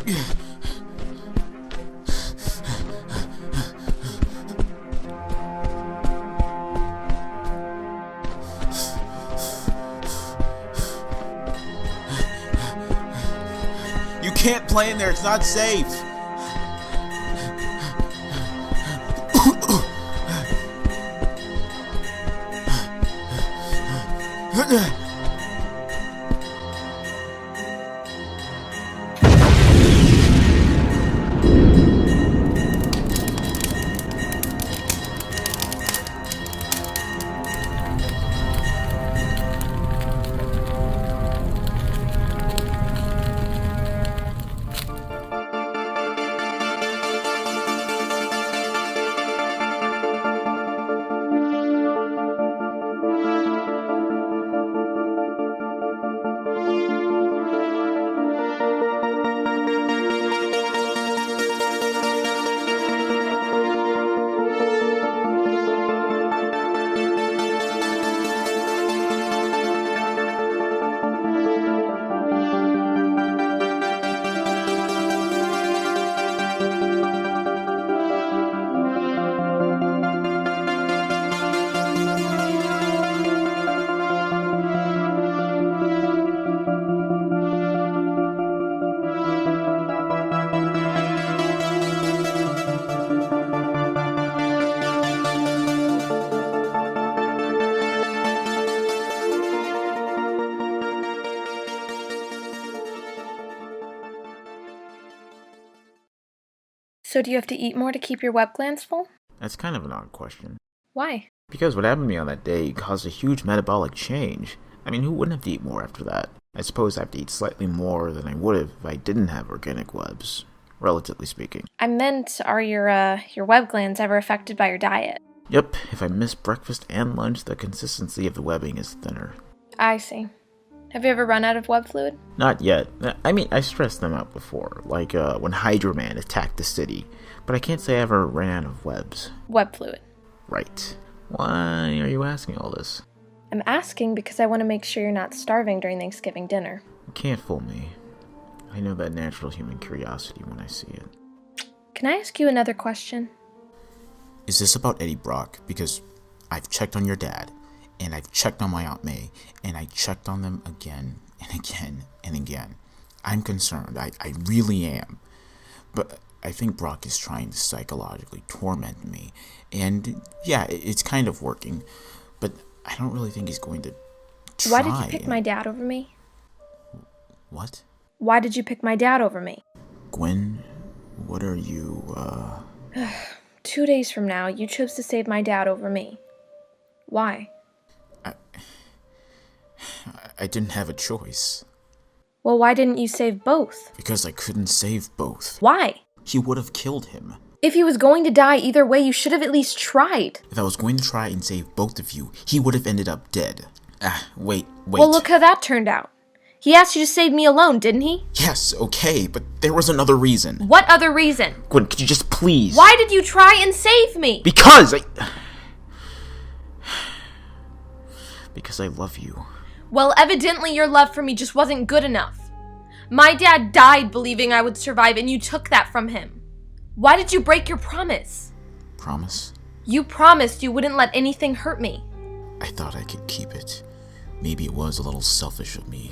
You can't play in there, it's not safe. So do you have to eat more to keep your web glands full? That's kind of an odd question. Why? Because what happened to me on that day caused a huge metabolic change. I mean, who wouldn't have to eat more after that? I suppose I have to eat slightly more than I would have if I didn't have organic webs, relatively speaking. I meant, are your web glands ever affected by your diet? Yep, if I miss breakfast and lunch, the consistency of the webbing is thinner. I see. Have you ever run out of web fluid? Not yet. I mean, I stressed them out before, like when Hydra Man attacked the city, but I can't say I ever ran out of webs. Web fluid. Right. Why are you asking all this? I'm asking because I want to make sure you're not starving during Thanksgiving dinner. You can't fool me. I know that natural human curiosity when I see it. Can I ask you another question? Is this about Eddie Brock? Because I've checked on your dad, and I've checked on my Aunt May, and I checked on them again and again and again. I'm concerned. I really am. But I think Brock is trying to psychologically torment me. And yeah, it's kind of working. But I don't really think he's going to try. Why did you pick my dad over me? What? Why did you pick my dad over me? Gwen, what are you, 2 days from now, you chose to save my dad over me. Why? I didn't have a choice. Well, why didn't you save both? Because I couldn't save both. Why? He would have killed him. If he was going to die either way, you should have at least tried. If I was going to try and save both of you, he would have ended up dead. Wait. Well, look how that turned out. He asked you to save me alone, didn't he? Yes, okay, but there was another reason. What other reason? Gwen, could you just please? Why did you try and save me? Because I love you. Well, evidently your love for me just wasn't good enough. My dad died believing I would survive, and you took that from him. Why did you break your promise? Promise? You promised you wouldn't let anything hurt me. I thought I could keep it. Maybe it was a little selfish of me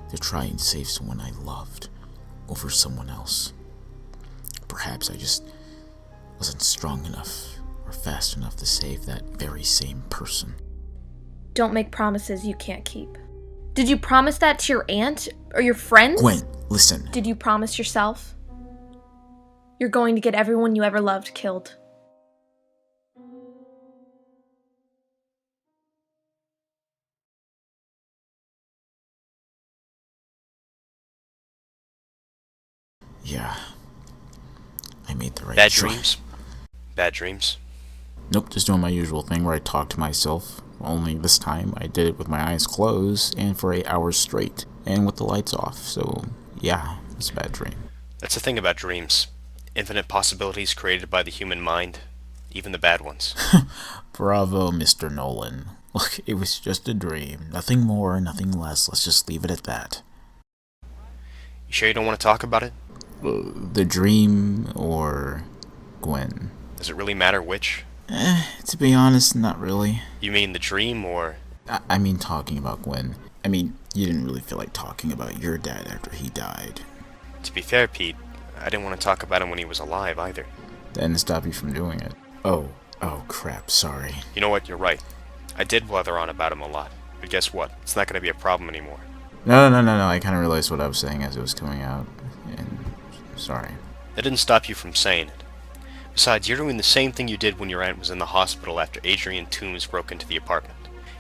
to try and save someone I loved over someone else. Perhaps I just wasn't strong enough or fast enough to save that very same person. Don't make promises you can't keep. Did you promise that to your aunt or your friends? Gwen, listen. Did you promise yourself? You're going to get everyone you ever loved killed. Yeah. I made the right Bad choice. dreams? Bad dreams? Nope, just doing my usual thing where I talk to myself. Only this time I did it with my eyes closed and for 8 hours straight. And with the lights off. So, yeah, it's a bad dream. That's the thing about dreams. Infinite possibilities created by the human mind. Even the bad ones. Bravo, Mr. Nolan. Look, it was just a dream. Nothing more, nothing less. Let's just leave it at that. You sure you don't want to talk about it? The dream or Gwen? Does it really matter which? To be honest, not really. You mean the dream or... I mean talking about Gwen. I mean, you didn't really feel like talking about your dad after he died. To be fair, Pete, I didn't want to talk about him when he was alive either. That didn't stop you from doing it. Oh crap, sorry. You know what, you're right. I did blather on about him a lot. But guess what? It's not going to be a problem anymore. No, I kind of realized what I was saying as it was coming out. And sorry. That didn't stop you from saying it. Besides, you're doing the same thing you did when your aunt was in the hospital after Adrian Toombs broke into the apartment.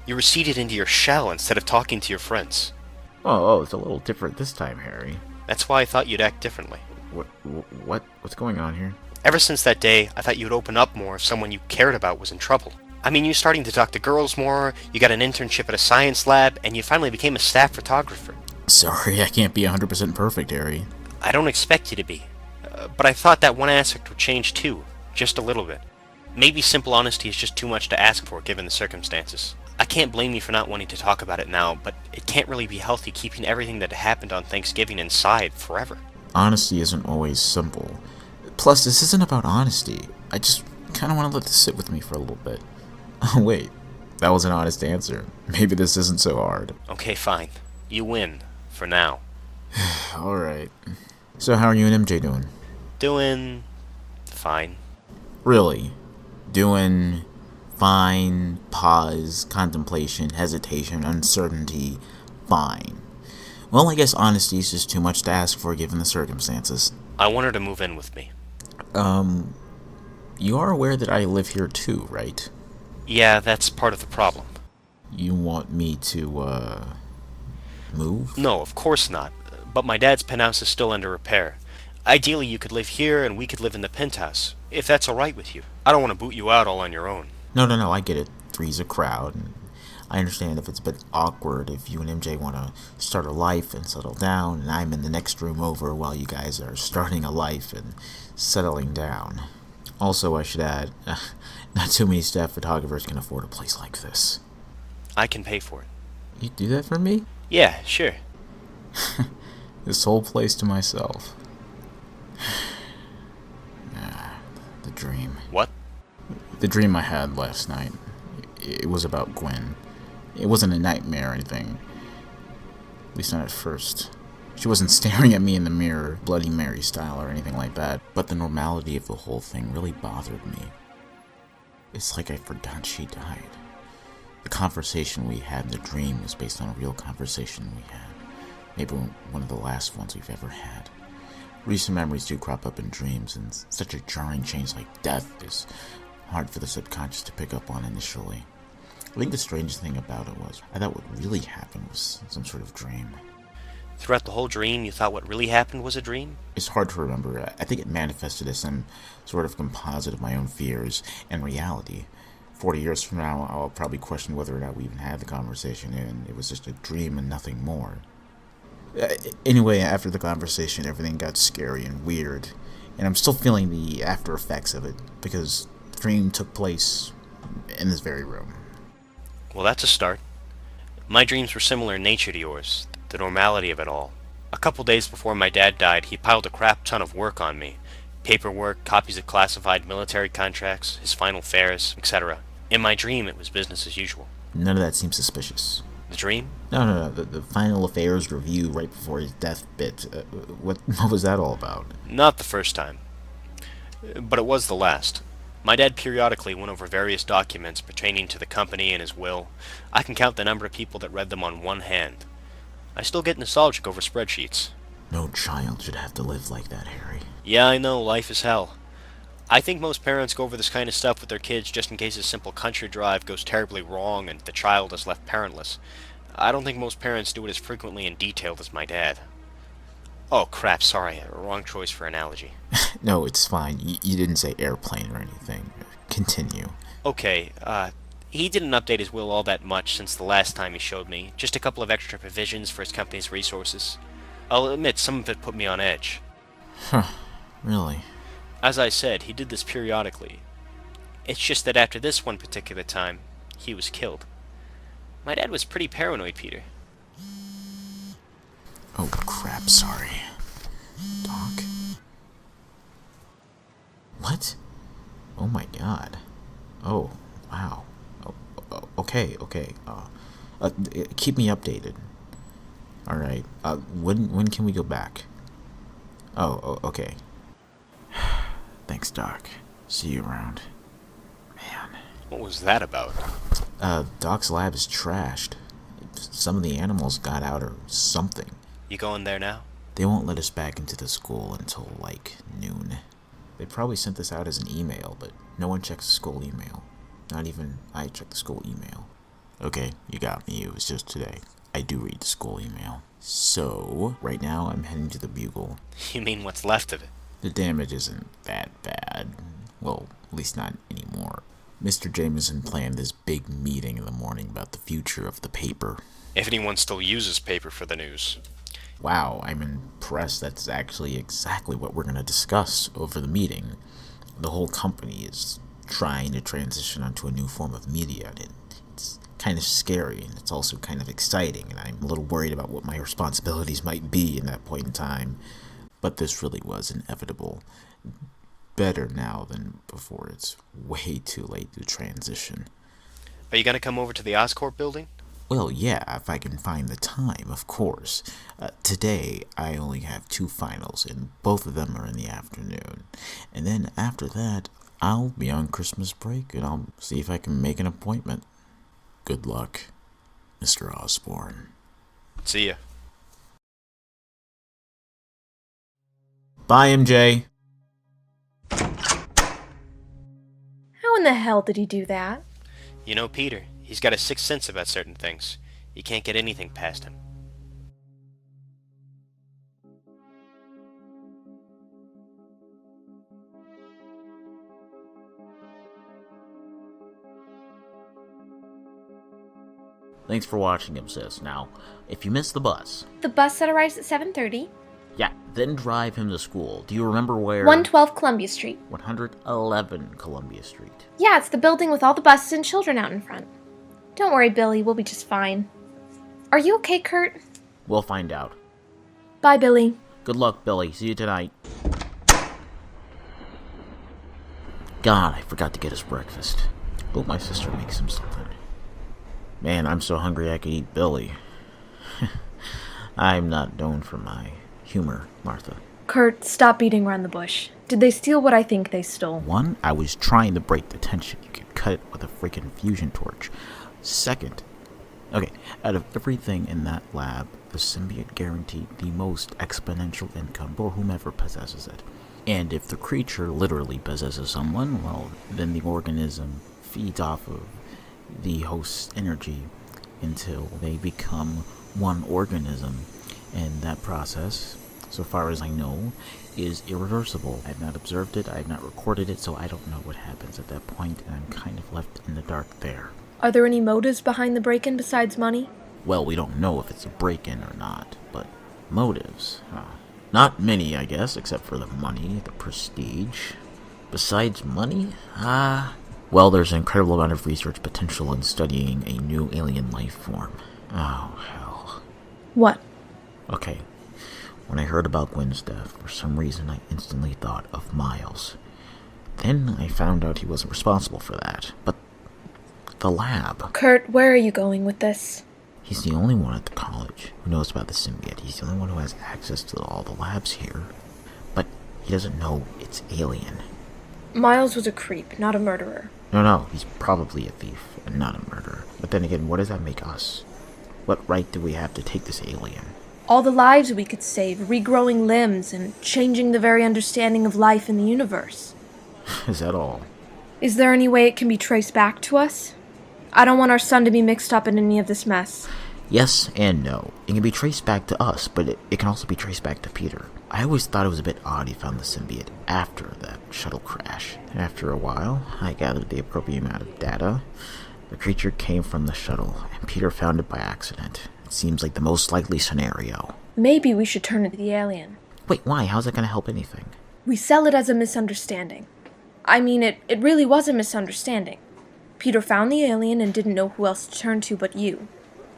You receded into your shell instead of talking to your friends. Oh, it's a little different this time, Harry. That's why I thought you'd act differently. What's going on here? Ever since that day, I thought you'd open up more if someone you cared about was in trouble. I mean, you're starting to talk to girls more, you got an internship at a science lab, and you finally became a staff photographer. Sorry, I can't be 100% perfect, Harry. I don't expect you to be. But I thought that one aspect would change too, just a little bit. Maybe simple honesty is just too much to ask for given the circumstances. I can't blame you for not wanting to talk about it now, but it can't really be healthy keeping everything that happened on Thanksgiving inside forever. Honesty isn't always simple. Plus, this isn't about honesty. I just kind of want to let this sit with me for a little bit. Oh, wait. That was an honest answer. Maybe this isn't so hard. Okay, fine. You win. For now. Alright. So how are you and MJ doing? Doing... fine. Really? Doing... fine, pause, contemplation, hesitation, uncertainty, fine. Well, I guess honesty is just too much to ask for given the circumstances. I want her to move in with me. You are aware that I live here too, right? Yeah, that's part of the problem. You want me to, move? No, of course not. But my dad's penthouse is still under repair. Ideally, you could live here and we could live in the penthouse, if that's alright with you. I don't want to boot you out all on your own. No, I get it. Three's a crowd, and I understand if it's a bit awkward if you and MJ want to start a life and settle down, and I'm in the next room over while you guys are starting a life and settling down. Also, I should add, not too many staff photographers can afford a place like this. I can pay for it. You do that for me? Yeah, sure. This whole place to myself. The dream. What? The dream I had last night. It was about Gwen. It wasn't a nightmare or anything. At least not at first. She wasn't staring at me in the mirror, Bloody Mary style or anything like that. But the normality of the whole thing really bothered me. It's like I forgot she died. The conversation we had in the dream was based on a real conversation we had. Maybe one of the last ones we've ever had. Recent memories do crop up in dreams, and such a jarring change like death is hard for the subconscious to pick up on initially. I think the strangest thing about it was, I thought what really happened was some sort of dream. Throughout the whole dream, you thought what really happened was a dream? It's hard to remember. I think it manifested as some sort of composite of my own fears and reality. 40 years from now, I'll probably question whether or not we even had the conversation, and it was just a dream and nothing more. Anyway, after the conversation, everything got scary and weird, and I'm still feeling the after effects of it, because the dream took place in this very room. Well, that's a start. My dreams were similar in nature to yours, the normality of it all. A couple days before my dad died, he piled a crap ton of work on me. Paperwork, copies of classified military contracts, his final fares, etc. In my dream, it was business as usual. None of that seems suspicious. The dream? No. The final affairs review right before his death bit. What was that all about? Not the first time. But it was the last. My dad periodically went over various documents pertaining to the company and his will. I can count the number of people that read them on one hand. I still get nostalgic over spreadsheets. No child should have to live like that, Harry. Yeah, I know, life is hell. I think most parents go over this kind of stuff with their kids just in case a simple country drive goes terribly wrong and the child is left parentless. I don't think most parents do it as frequently and detailed as my dad. Oh crap, sorry, wrong choice for analogy. No, it's fine. You didn't say airplane or anything. Continue. Okay, he didn't update his will all that much since the last time he showed me. Just a couple of extra provisions for his company's resources. I'll admit, some of it put me on edge. Huh, really? As I said, he did this periodically. It's just that after this one particular time, he was killed. My dad was pretty paranoid, Peter. Oh crap, sorry. Doc? okay. Keep me updated. All right. When can we go back? Okay. Thanks, Doc. See you around. Man. What was that about? Doc's lab is trashed. Some of the animals got out or something. You going there now? They won't let us back into the school until, like, noon. They probably sent this out as an email, but no one checks the school email. Not even I check the school email. Okay, you got me. It was just today. I do read the school email. So, right now I'm heading to the Bugle. You mean what's left of it? The damage isn't that bad. Well, at least not anymore. Mr. Jameson planned this big meeting in the morning about the future of the paper. If anyone still uses paper for the news. Wow, I'm impressed. That's actually exactly what we're going to discuss over the meeting. The whole company is trying to transition onto a new form of media, and it's kind of scary, and it's also kind of exciting, and I'm a little worried about what my responsibilities might be in that point in time. But this really was inevitable. Better now than before. It's way too late to transition. Are you going to come over to the Oscorp building? Well, yeah, if I can find the time, of course. Today, I only have 2 finals, and both of them are in the afternoon. And then after that, I'll be on Christmas break, and I'll see if I can make an appointment. Good luck, Mr. Osborne. See ya. Bye, MJ. How in the hell did he do that? You know Peter, he's got a sixth sense about certain things. You can't get anything past him. Thanks for watching him, sis. Now, if you missed the bus... The bus that arrives at 7:30. Yeah, then drive him to school. Do you remember where... 112 Columbia Street. 111 Columbia Street. Yeah, it's the building with all the buses and children out in front. Don't worry, Billy, we'll be just fine. Are you okay, Kurt? We'll find out. Bye, Billy. Good luck, Billy. See you tonight. God, I forgot to get his breakfast. Hope my sister makes him something. Man, I'm so hungry I could eat Billy. I'm not known for my humor, Martha. Kurt, stop beating around the bush. Did they steal what I think they stole? 1, I was trying to break the tension. You could cut it with a freaking fusion torch. 2nd, okay, out of everything in that lab, the symbiote guaranteed the most exponential income for whomever possesses it. And if the creature literally possesses someone, well, then the organism feeds off of the host's energy until they become one organism. And that process, so far as I know, is irreversible. I've not observed it, I've not recorded it, so I don't know what happens at that point, and I'm kind of left in the dark there. Are there any motives behind the break-in besides money? Well, we don't know if it's a break-in or not, but motives, not many, I guess, except for the money, the prestige. Besides money? Well, there's an incredible amount of research potential in studying a new alien life form. Oh, hell. What? Okay, when I heard about Gwen's death, for some reason I instantly thought of Miles. Then I found out he wasn't responsible for that, but the lab. Kurt, where are you going with this? He's the only one at the college who knows about the symbiote. He's the only one who has access to all the labs here. But he doesn't know it's alien. Miles was a creep, not a murderer. No, he's probably a thief and not a murderer. But then again, what does that make us? What right do we have to take this alien? All the lives we could save, regrowing limbs, and changing the very understanding of life in the universe. Is that all? Is there any way it can be traced back to us? I don't want our son to be mixed up in any of this mess. Yes and no. It can be traced back to us, but it can also be traced back to Peter. I always thought it was a bit odd he found the symbiote after that shuttle crash. After a while, I gathered the appropriate amount of data. The creature came from the shuttle, and Peter found it by accident. It seems like the most likely scenario. Maybe we should turn it to the alien. Wait, why? How's that going to help anything? We sell it as a misunderstanding. I mean, it really was a misunderstanding. Peter found the alien and didn't know who else to turn to but you.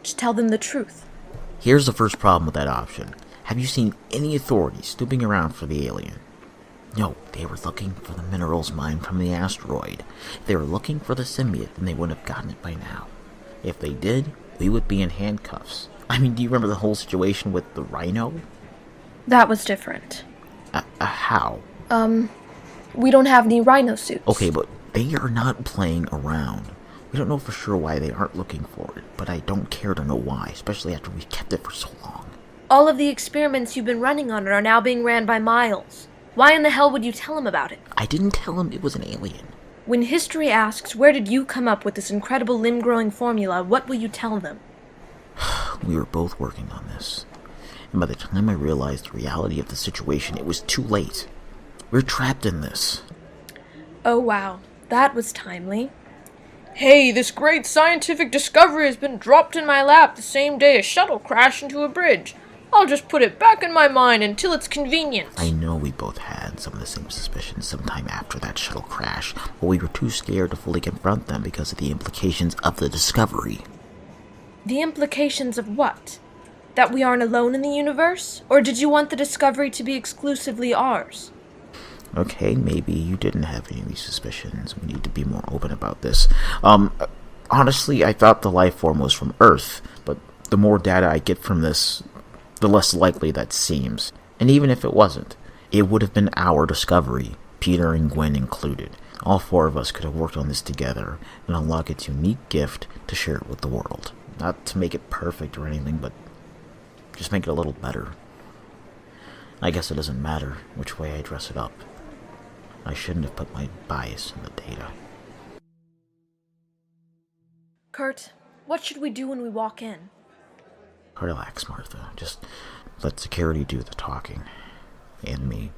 Just tell them the truth. Here's the first problem with that option. Have you seen any authorities snooping around for the alien? No, they were looking for the minerals mined from the asteroid. If they were looking for the symbiote, then they would have gotten it by now. If they did, we would be in handcuffs. I mean, do you remember the whole situation with the rhino? That was different. How? We don't have any rhino suits. Okay, but they are not playing around. We don't know for sure why they aren't looking for it, but I don't care to know why, especially after we've kept it for so long. All of the experiments you've been running on it are now being ran by Miles. Why in the hell would you tell him about it? I didn't tell him it was an alien. When history asks, where did you come up with this incredible limb-growing formula, what will you tell them? We were both working on this. And by the time I realized the reality of the situation, it was too late. We're trapped in this. Oh wow, that was timely. Hey, this great scientific discovery has been dropped in my lap the same day a shuttle crashed into a bridge. I'll just put it back in my mind until it's convenient. I know we both had some of the same suspicions sometime after that shuttle crash, but we were too scared to fully confront them because of the implications of the discovery. The implications of what? That we aren't alone in the universe? Or did you want the discovery to be exclusively ours? Okay, maybe you didn't have any of these suspicions. We need to be more open about this. Honestly, I thought the life form was from Earth, but the more data I get from this, the less likely that seems. And even if it wasn't, it would have been our discovery, Peter and Gwen included. All four of us could have worked on this together and unlock its unique gift to share it with the world. Not to make it perfect or anything, but just make it a little better. I guess it doesn't matter which way I dress it up. I shouldn't have put my bias in the data. Kurt, what should we do when we walk in? Relax, Martha. Just let security do the talking. And me.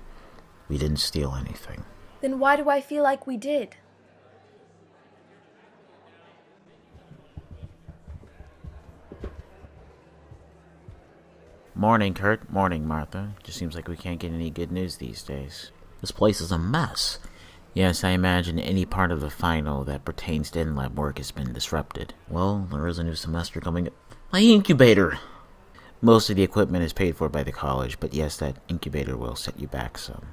We didn't steal anything. Then why do I feel like we did? Morning, Kurt. Morning, Martha. Just seems like we can't get any good news these days. This place is a mess. Yes, I imagine any part of the final that pertains to in-lab work has been disrupted. Well, there is a new semester coming up. My incubator! Most of the equipment is paid for by the college, but yes, that incubator will set you back some.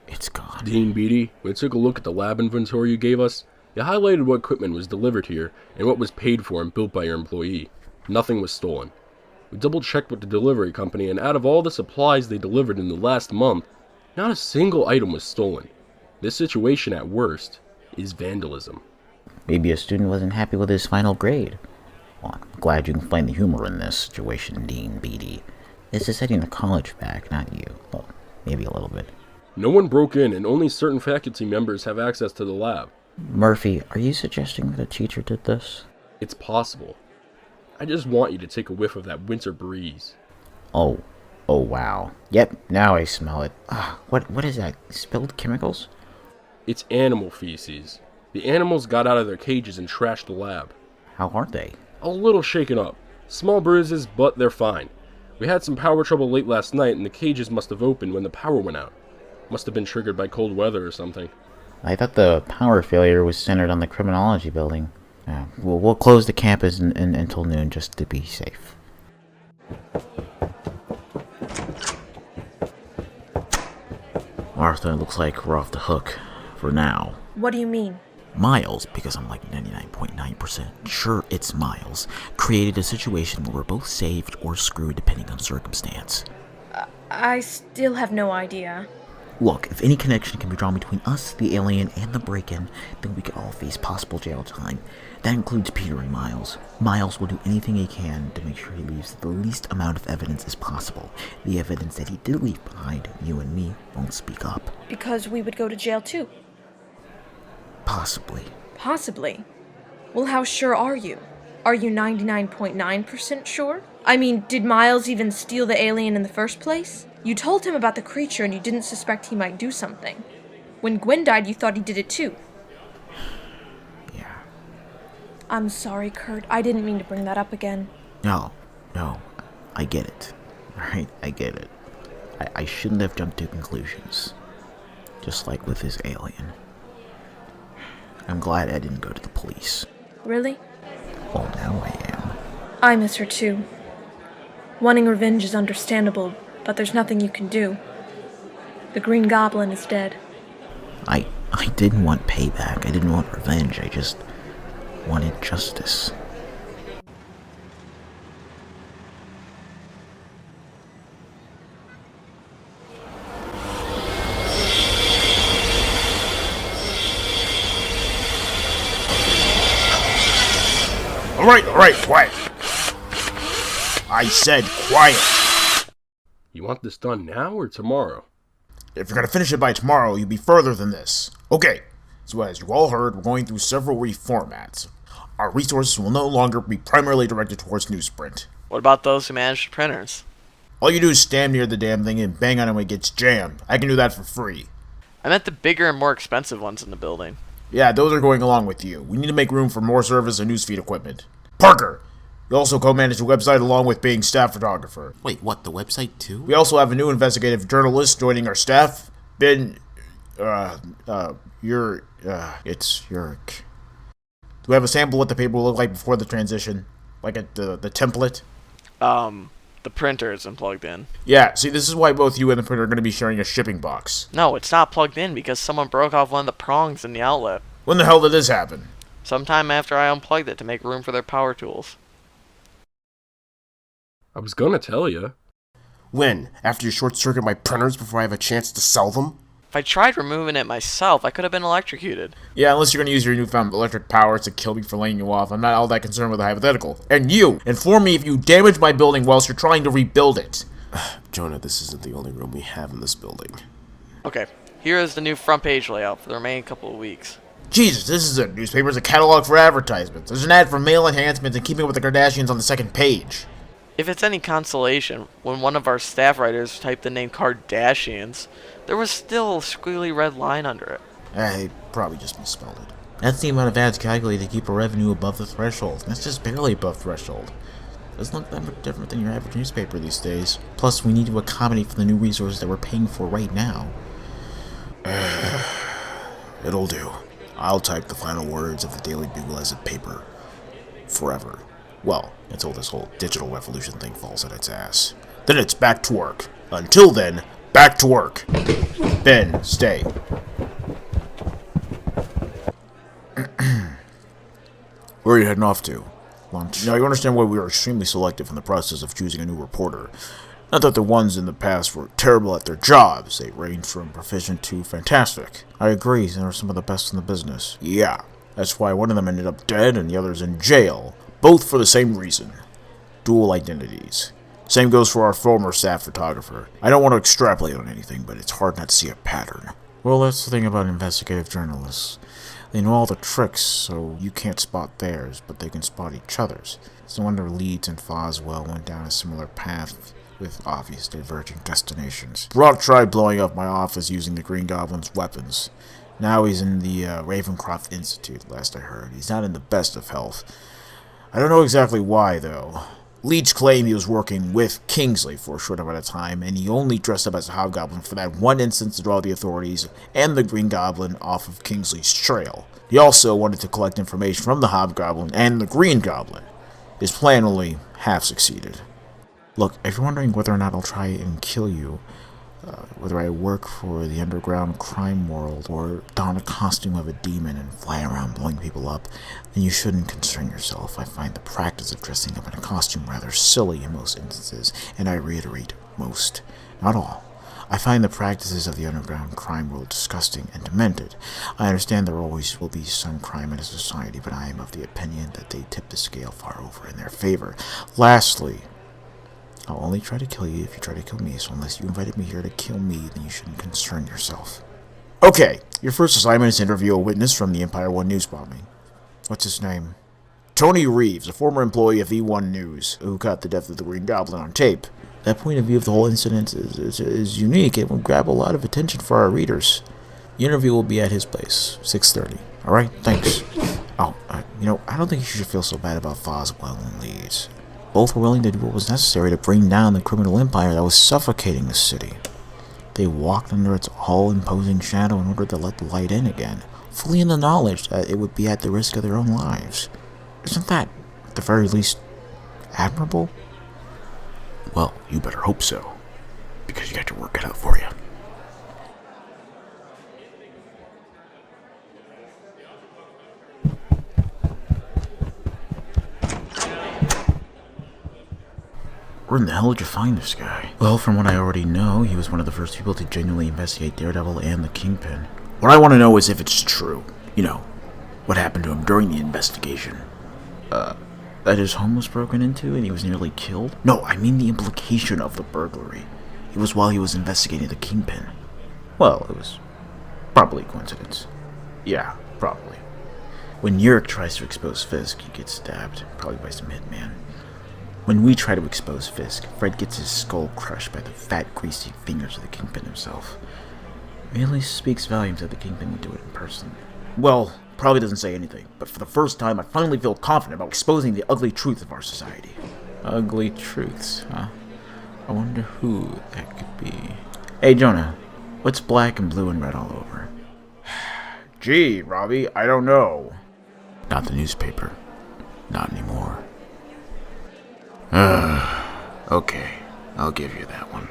It's gone. Dean Beatty, we took a look at the lab inventory you gave us. You highlighted what equipment was delivered here and what was paid for and built by your employee. Nothing was stolen. We double-checked with the delivery company, and out of all the supplies they delivered in the last month, not a single item was stolen. This situation, at worst, is vandalism. Maybe a student wasn't happy with his final grade. Well, I'm glad you can find the humor in this situation, Dean Beatty. This is setting the college back, not you. Well, maybe a little bit. No one broke in, and only certain faculty members have access to the lab. Murphy, are you suggesting that a teacher did this? It's possible. I just want you to take a whiff of that winter breeze. Oh wow. Yep, now I smell it. What is that? Spilled chemicals? It's animal feces. The animals got out of their cages and trashed the lab. How are they? A little shaken up. Small bruises, but they're fine. We had some power trouble late last night, and the cages must have opened when the power went out. Must have been triggered by cold weather or something. I thought the power failure was centered on the criminology building. We'll close the campus until noon just to be safe. Martha, it looks like we're off the hook. For now. What do you mean? Miles, because I'm like 99.9% sure it's Miles, created a situation where we're both saved or screwed depending on circumstance. I still have no idea. Look, if any connection can be drawn between us, the alien, and the break-in, then we could all face possible jail time. That includes Peter and Miles. Miles will do anything he can to make sure he leaves the least amount of evidence as possible. The evidence that he did leave behind, you and me won't speak up. Because we would go to jail too. Possibly. Possibly? Well, how sure are you? Are you 99.9% sure? I mean, did Miles even steal the alien in the first place? You told him about the creature and you didn't suspect he might do something. When Gwen died, you thought he did it too. Yeah. I'm sorry, Kurt. I didn't mean to bring that up again. No. I get it. Alright, I get it. I shouldn't have jumped to conclusions. Just like with this alien. I'm glad I didn't go to the police. Really? Well, now I am. I miss her too. Wanting revenge is understandable, but there's nothing you can do. The Green Goblin is dead. I I didn't want payback. I didn't want revenge. I just wanted justice. Alright, quiet. I said quiet. You want this done now or tomorrow? If you're gonna finish it by tomorrow, you'll be further than this. Okay, so as you all heard, we're going through several reformats. Our resources will no longer be primarily directed towards newsprint. What about those who manage the printers? All you do is stand near the damn thing and bang on it when it gets jammed. I can do that for free. I meant the bigger and more expensive ones in the building. Yeah, those are going along with you. We need to make room for more service and newsfeed equipment. Parker! You also co-manage the website along with being staff photographer. Wait, what, the website too? We also have a new investigative journalist joining our staff. Ben, it's Yurik. Do we have a sample of what the paper will look like before the transition? Like the template? The printer isn't plugged in. Yeah, see, this is why both you and the printer are going to be sharing a shipping box. No, it's not plugged in because someone broke off one of the prongs in the outlet. When the hell did this happen? Sometime after I unplugged it to make room for their power tools. I was gonna tell you. When? After you short-circuit my printers before I have a chance to sell them? If I tried removing it myself, I could have been electrocuted. Yeah, unless you're going to use your newfound electric powers to kill me for laying you off, I'm not all that concerned with the hypothetical. And you! Inform me if you damage my building whilst you're trying to rebuild it. Jonah, this isn't the only room we have in this building. Okay, here is the new front page layout for the remaining couple of weeks. Jesus, this is a newspaper, it's a catalog for advertisements. There's an ad for male enhancements and keeping up with the Kardashians on the second page. If it's any consolation, when one of our staff writers typed the name Kardashians, there was still a squiggly red line under it. I probably just misspelled it. That's the amount of ads calculated to keep a revenue above the threshold. That's just barely above threshold. Doesn't look that much different than your average newspaper these days. Plus, we need to accommodate for the new resources that we're paying for right now. It'll do. I'll type the final words of the Daily Bugle as a paper. Forever. Well, until this whole digital revolution thing falls on its ass. Then it's back to work. Until then, back to work. Ben, stay. Where are you heading off to? Lunch. Now, you understand why we were extremely selective in the process of choosing a new reporter. Not that the ones in the past were terrible at their jobs. They ranged from proficient to fantastic. I agree, they are some of the best in the business. Yeah, that's why one of them ended up dead and the other's in jail. Both for the same reason. Dual identities. Same goes for our former staff photographer. I don't want to extrapolate on anything, but it's hard not to see a pattern. Well, that's the thing about investigative journalists. They know all the tricks, so you can't spot theirs, but they can spot each other's. It's no wonder Leeds and Foswell went down a similar path with obvious diverging destinations. Brock tried blowing up my office using the Green Goblin's weapons. Now he's in the Ravencroft Institute, last I heard. He's not in the best of health. I don't know exactly why, though. Leach claimed he was working with Kingsley for a short amount of time, and he only dressed up as a hobgoblin for that one instance to draw the authorities and the Green Goblin off of Kingsley's trail. He also wanted to collect information from the hobgoblin and the Green Goblin. His plan only half succeeded. Look, if you're wondering whether or not I'll try and kill you, whether I work for the underground crime world or don a costume of a demon and fly around blowing people up, then you shouldn't concern yourself. I find the practice of dressing up in a costume rather silly in most instances, and I reiterate, most, not all. I find the practices of the underground crime world disgusting and demented. I understand there always will be some crime in a society, but I am of the opinion that they tip the scale far over in their favor. Lastly, I'll only try to kill you if you try to kill me, so unless you invited me here to kill me, then you shouldn't concern yourself. Okay, your first assignment is to interview a witness from the Empire One news bombing. What's his name? Tony Reeves, a former employee of E1 News, who caught the death of the Green Goblin on tape. That point of view of the whole incident is unique. It will grab a lot of attention for our readers. The interview will be at his place, 6:30. Alright, thanks. Oh, I don't think you should feel so bad about Foswell and Leeds. Both were willing to do what was necessary to bring down the criminal empire that was suffocating the city. They walked under its all-imposing shadow in order to let the light in again, fully in the knowledge that it would be at the risk of their own lives. Isn't that, at the very least, admirable? Well, you better hope so, because you got your work cut out for you. Where in the hell did you find this guy? Well, from what I already know, he was one of the first people to genuinely investigate Daredevil and the Kingpin. What I want to know is if it's true. You know, what happened to him during the investigation. That his home was broken into and he was nearly killed? No, I mean the implication of the burglary. It was while he was investigating the Kingpin. Well, it was probably a coincidence. Yeah, probably. When Yurik tries to expose Fisk, he gets stabbed, probably by some hitman. When we try to expose Fisk, Fred gets his skull crushed by the fat, greasy fingers of the Kingpin himself. Really speaks volumes that the Kingpin would do it in person. Well, probably doesn't say anything, but for the first time I finally feel confident about exposing the ugly truth of our society. Ugly truths, huh? I wonder who that could be. Hey, Jonah, what's black and blue and red all over? Gee, Robbie, I don't know. Not the newspaper. Not anymore. Okay, I'll give you that one.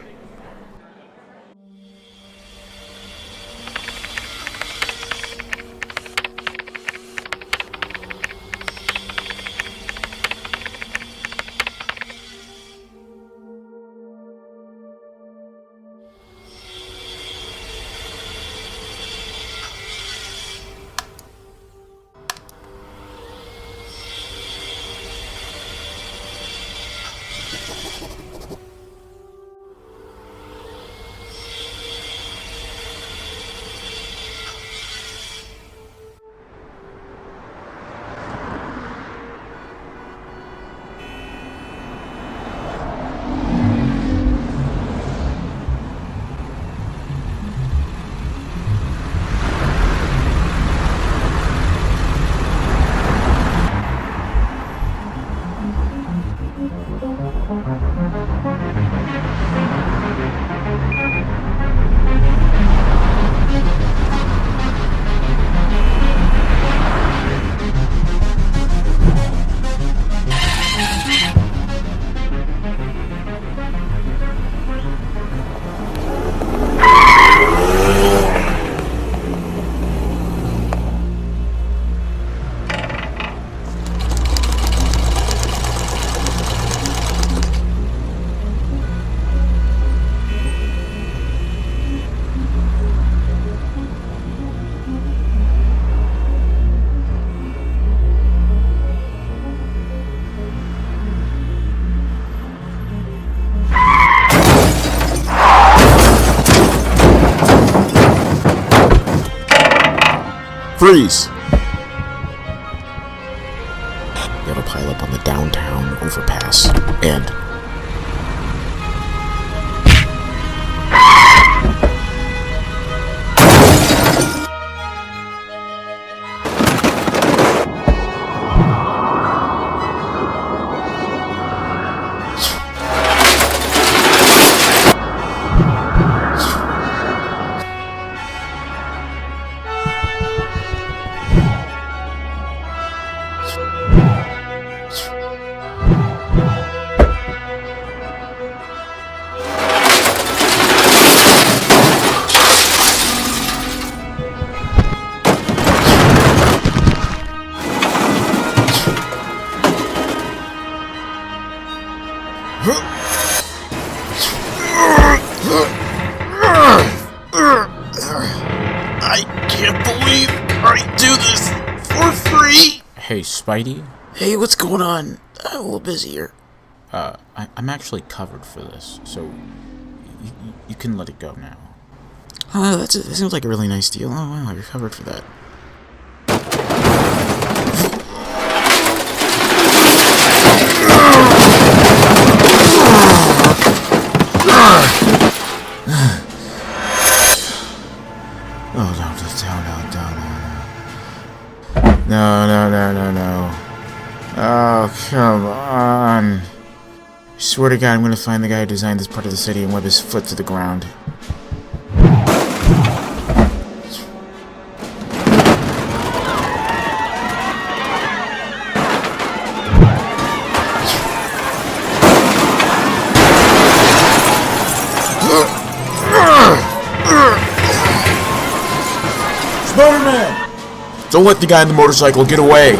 Freeze! We have a pileup on the downtown overpass, and... I can't believe I do this for free! Hey, Spidey? Hey, what's going on? I'm a little busy here. I'm actually covered for this, so you can let it go now. Oh, that seems like a really nice deal. Oh, wow, you're covered for that. No. Oh, come on. I swear to God, I'm gonna find the guy who designed this part of the city and whip his foot to the ground. Spider-Man! Don't let the guy on the motorcycle get away!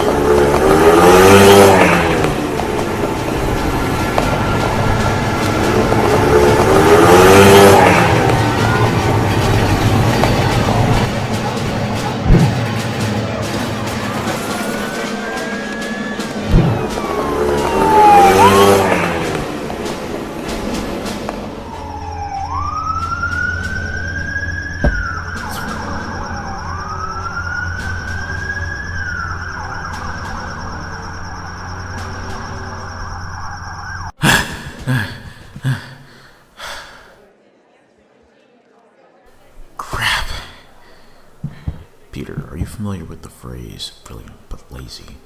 of the phrase brilliant but lazy.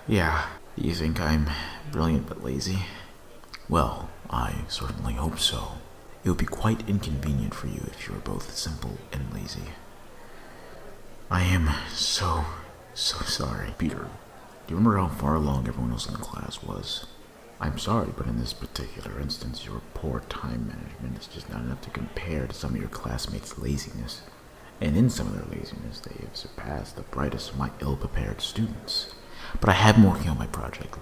Yeah, do you think I'm brilliant but lazy? Well, I certainly hope so. It would be quite inconvenient for you if you were both simple and lazy. I am so sorry. Peter, do you remember how far along everyone else in the class was? I'm sorry, but in this particular instance, your poor time management is just not enough to compare to some of your classmates' laziness. And in some of their laziness, they have surpassed the brightest of my ill-prepared students. But I have been working on my project,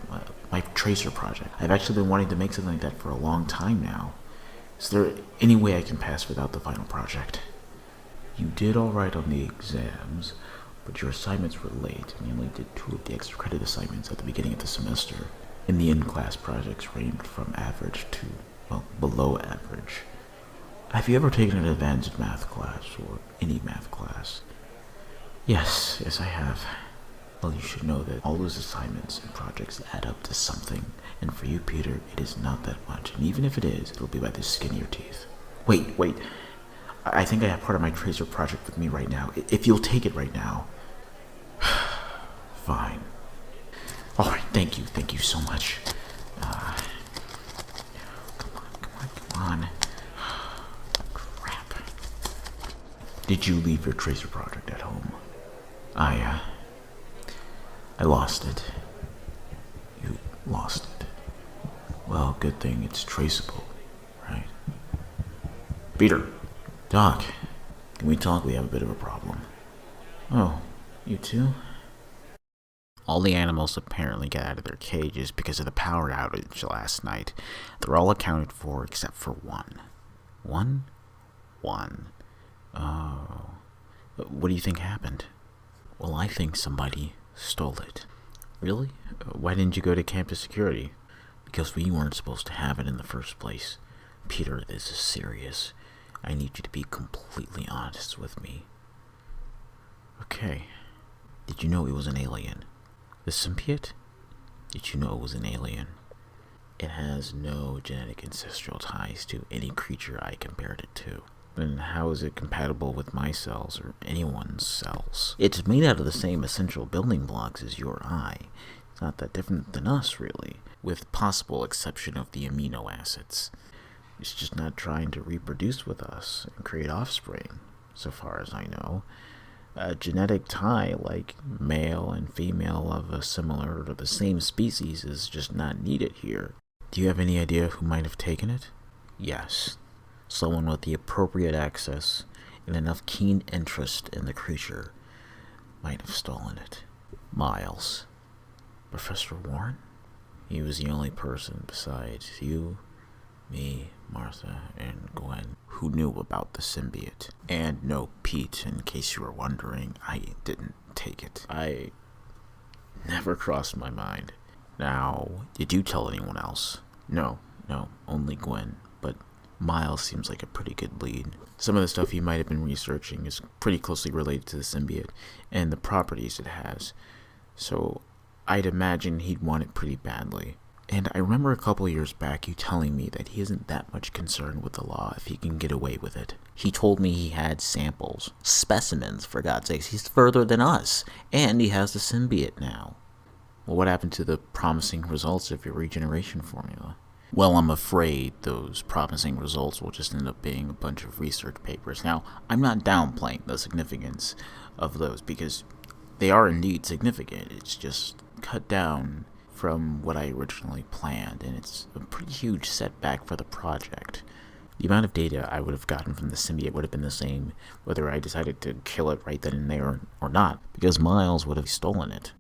my tracer project. I've actually been wanting to make something like that for a long time now. Is there any way I can pass without the final project? You did alright on the exams, but your assignments were late, and you only did 2 of the extra credit assignments at the beginning of the semester. And the in-class projects ranged from average to, well, below average. Have you ever taken an advanced math class, or any math class? Yes, I have. Well, you should know that all those assignments and projects add up to something, and for you, Peter, it is not that much, and even if it is, it'll be by the skin of your teeth. Wait. I think I have part of my tracer project with me right now. If you'll take it right now. Fine. Alright, thank you so much. Come on. Crap. Did you leave your tracer project at home? I lost it. You lost it. Well, good thing it's traceable, right? Peter. Doc, can we talk? We have a bit of a problem. Oh, you too? All the animals apparently got out of their cages because of the power outage last night. They're all accounted for except for one. One? Oh. What do you think happened? Well, I think somebody stole it. Really? Why didn't you go to campus security? Because we weren't supposed to have it in the first place. Peter, this is serious. I need you to be completely honest with me. Okay. Did you know it was an alien? The symbiote? Did you know it was an alien? It has no genetic ancestral ties to any creature I compared it to. Then how is it compatible with my cells or anyone's cells? It's made out of the same essential building blocks as your eye. It's not that different than us, really, with possible exception of the amino acids. It's just not trying to reproduce with us and create offspring, so far as I know. A genetic tie like male and female of a similar or the same species is just not needed here. Do you have any idea who might have taken it? Yes. Someone with the appropriate access and enough keen interest in the creature might have stolen it. Miles. Professor Warren? He was the only person besides you, me, Martha, and Gwen who knew about the symbiote. And no, Pete, in case you were wondering, I didn't take it. I never crossed my mind. Now, did you tell anyone else? No, only Gwen, but Miles seems like a pretty good lead. Some of the stuff he might have been researching is pretty closely related to the symbiote and the properties it has, so I'd imagine he'd want it pretty badly. And I remember a couple years back you telling me that he isn't that much concerned with the law if he can get away with it. He told me he had samples. Specimens, for God's sakes. He's further than us. And he has the symbiote now. Well, what happened to the promising results of your regeneration formula? Well, I'm afraid those promising results will just end up being a bunch of research papers. Now, I'm not downplaying the significance of those because they are indeed significant. It's just cut down from what I originally planned, and it's a pretty huge setback for the project. The amount of data I would have gotten from the symbiote would have been the same whether I decided to kill it right then and there or not, because Miles would have stolen it.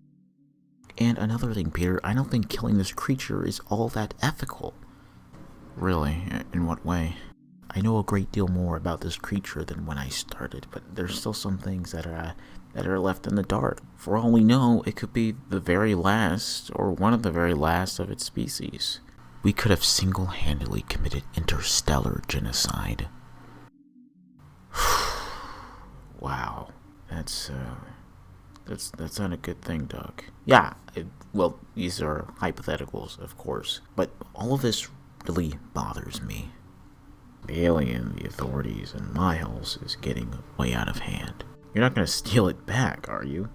And another thing, Peter, I don't think killing this creature is all that ethical. Really? In what way? I know a great deal more about this creature than when I started, but there's still some things that are left in the dark. For all we know, it could be the very last, or one of the very last of its species. We could have single-handedly committed interstellar genocide. Wow. That's not a good thing, Doc. Yeah, well, these are hypotheticals, of course, but all of this really bothers me. The alien, the authorities, and Miles is getting way out of hand. You're not going to steal it back, are you?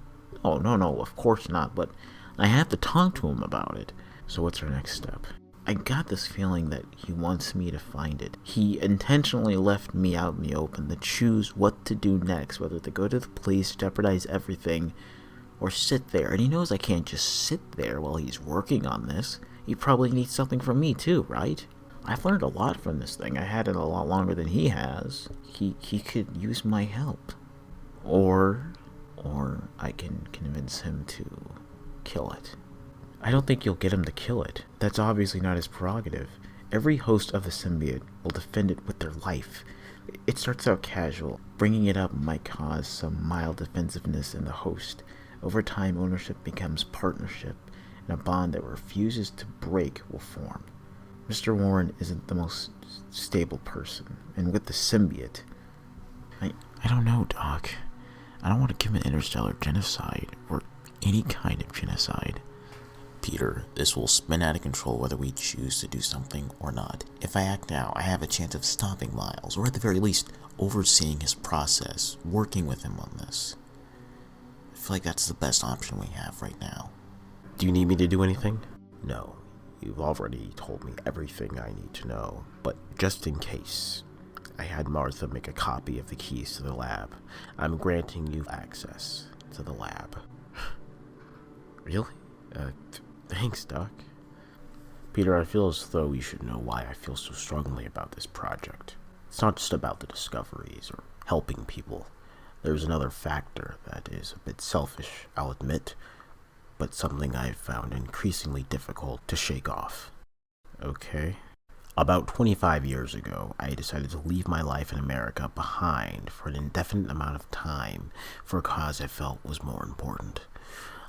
Oh, no, of course not, but I have to talk to him about it. So what's our next step? I got this feeling that he wants me to find it. He intentionally left me out in the open to choose what to do next, whether to go to the police, jeopardize everything, or sit there. And he knows I can't just sit there while he's working on this. He probably needs something from me too, right? I've learned a lot from this thing. I had it a lot longer than he has. He could use my help. Or I can convince him to kill it. I don't think you'll get him to kill it. That's obviously not his prerogative. Every host of the symbiote will defend it with their life. It starts out casual. Bringing it up might cause some mild defensiveness in the host. Over time, ownership becomes partnership, and a bond that refuses to break will form. Mr. Warren isn't the most stable person, and with the symbiote, I don't know, Doc. I don't want to commit interstellar genocide, or any kind of genocide. Peter, this will spin out of control whether we choose to do something or not. If I act now, I have a chance of stopping Miles, or at the very least, overseeing his process, working with him on this. I feel like that's the best option we have right now. Do you need me to do anything? No. You've already told me everything I need to know, but just in case, I had Martha make a copy of the keys to the lab. I'm granting you access to the lab. Really? Thanks, Doc. Peter, I feel as though you should know why I feel so strongly about this project. It's not just about the discoveries or helping people. There's another factor that is a bit selfish, I'll admit, but something I've found increasingly difficult to shake off. Okay? About 25 years ago, I decided to leave my life in America behind for an indefinite amount of time for a cause I felt was more important.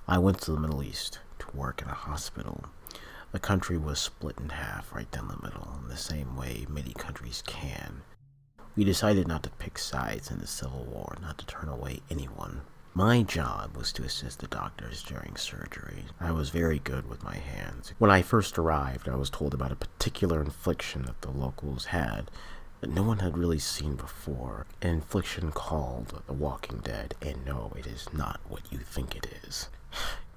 I went to the Middle East to work in a hospital. The country was split in half right down the middle, in the same way many countries can. We decided not to pick sides in the Civil War, not to turn away anyone. My job was to assist the doctors during surgery. I was very good with my hands. When I first arrived, I was told about a particular infliction that the locals had that no one had really seen before. An infliction called the Walking Dead, and no, it is not what you think it is.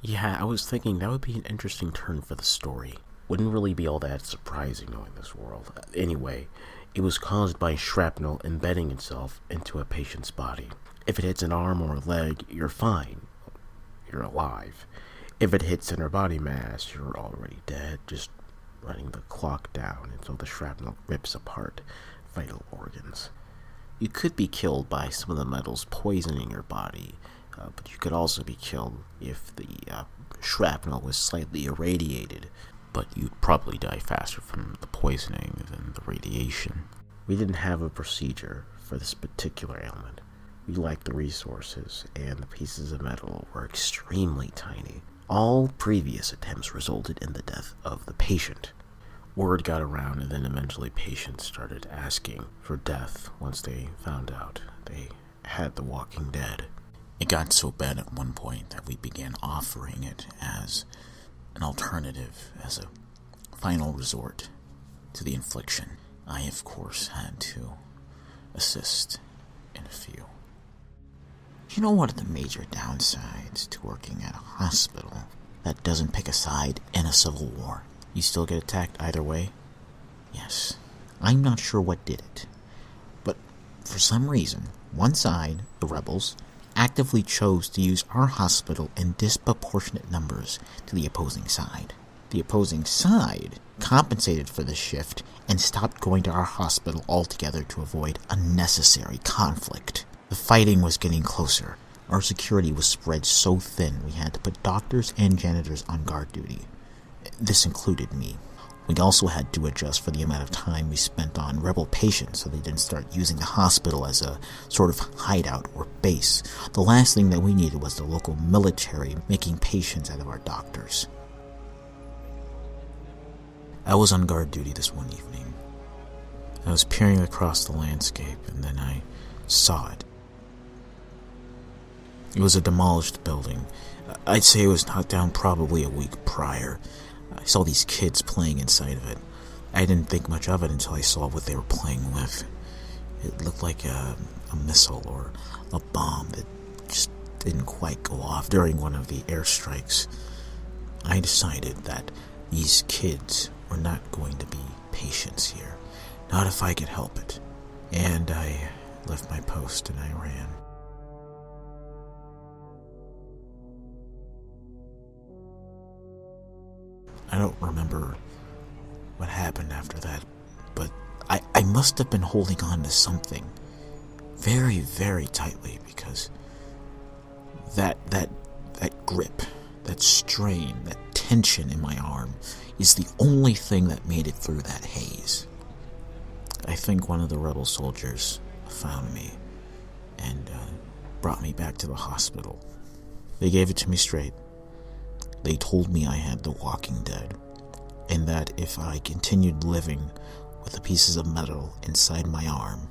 Yeah, I was thinking that would be an interesting turn for the story. Wouldn't really be all that surprising knowing this world. Anyway, it was caused by shrapnel embedding itself into a patient's body. If it hits an arm or a leg, you're fine. You're alive. If it hits inner body mass, you're already dead, just running the clock down until the shrapnel rips apart vital organs. You could be killed by some of the metals poisoning your body, but you could also be killed if the shrapnel was slightly irradiated, but you'd probably die faster from the poisoning than the radiation. We didn't have a procedure for this particular ailment. We lacked the resources, and the pieces of metal were extremely tiny. All previous attempts resulted in the death of the patient. Word got around, and then eventually patients started asking for death once they found out they had the Walking Dead. It got so bad at one point that we began offering it as an alternative, as a final resort to the infliction. I, of course, had to assist in a few. You know, one of the major downsides to working at a hospital that doesn't pick a side in a civil war? You still get attacked either way? Yes. I'm not sure what did it, but for some reason, one side, the rebels, actively chose to use our hospital in disproportionate numbers to the opposing side. The opposing side compensated for the shift and stopped going to our hospital altogether to avoid unnecessary conflict. The fighting was getting closer. Our security was spread so thin we had to put doctors and janitors on guard duty. This included me. We also had to adjust for the amount of time we spent on rebel patients so they didn't start using the hospital as a sort of hideout or base. The last thing that we needed was the local military making patients out of our doctors. I was on guard duty this one evening. I was peering across the landscape, and then I saw it. It was a demolished building. I'd say it was knocked down probably a week prior. I saw these kids playing inside of it. I didn't think much of it until I saw what they were playing with. It looked like a missile or a bomb that just didn't quite go off during one of the airstrikes, I decided that these kids were not going to be patients here. Not if I could help it. And I left my post and I ran. I don't remember what happened after that, but I must have been holding on to something very, very tightly, because that grip, that strain, that tension in my arm is the only thing that made it through that haze. I think one of the rebel soldiers found me and brought me back to the hospital. They gave it to me straight. They told me I had the walking dead, and that if I continued living with the pieces of metal inside my arm,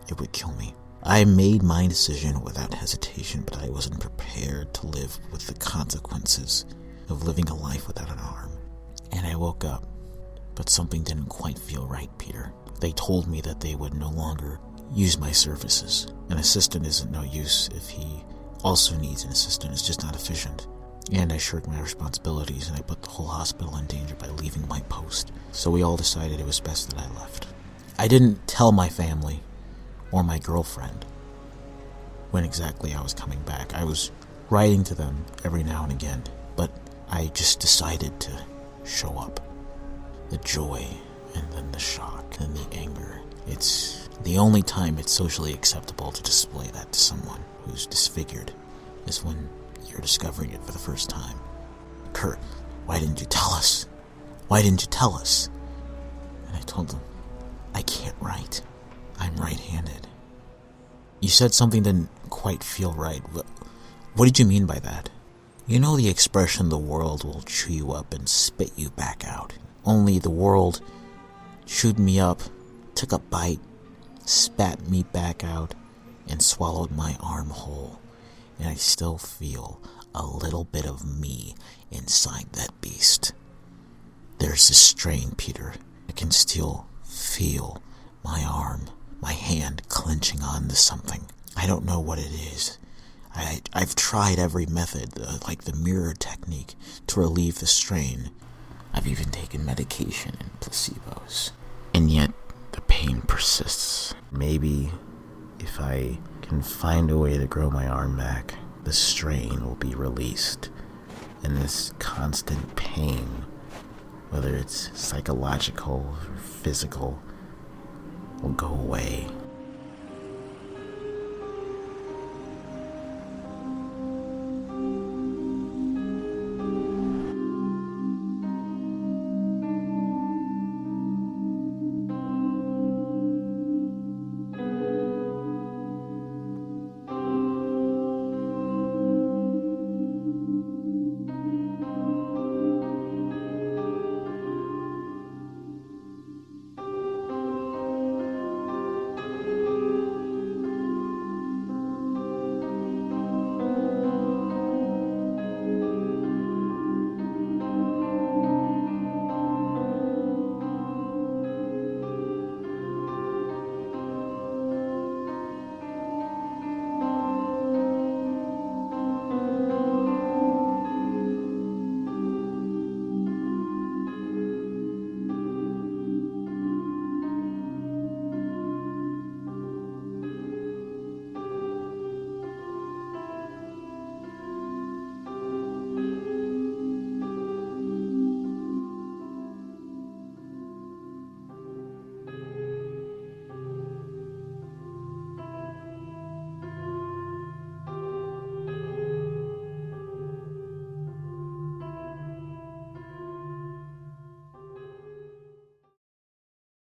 it would kill me. I made my decision without hesitation, but I wasn't prepared to live with the consequences of living a life without an arm. And I woke up, but something didn't quite feel right, Peter. They told me that they would no longer use my services. An assistant isn't no use if he also needs an assistant. It's just not efficient. And I shirked my responsibilities, and I put the whole hospital in danger by leaving my post. So we all decided it was best that I left. I didn't tell my family or my girlfriend when exactly I was coming back. I was writing to them every now and again, but I just decided to show up. The joy, and then the shock, and the anger. It's the only time it's socially acceptable to display that to someone who's disfigured is when you're discovering it for the first time. Kurt, why didn't you tell us? Why didn't you tell us? And I told them, I can't write. I'm right-handed. You said something didn't quite feel right. What did you mean by that? You know the expression, the world will chew you up and spit you back out. Only the world chewed me up, took a bite, spat me back out, and swallowed my arm whole. And I still feel a little bit of me inside that beast. There's this strain, Peter. I can still feel my arm, my hand clenching onto something. I don't know what it is. I've tried every method, like the mirror technique, to relieve the strain. I've even taken medication and placebos. And yet, the pain persists. Maybe if I can find a way to grow my arm back, the strain will be released. And this constant pain, whether it's psychological or physical, will go away.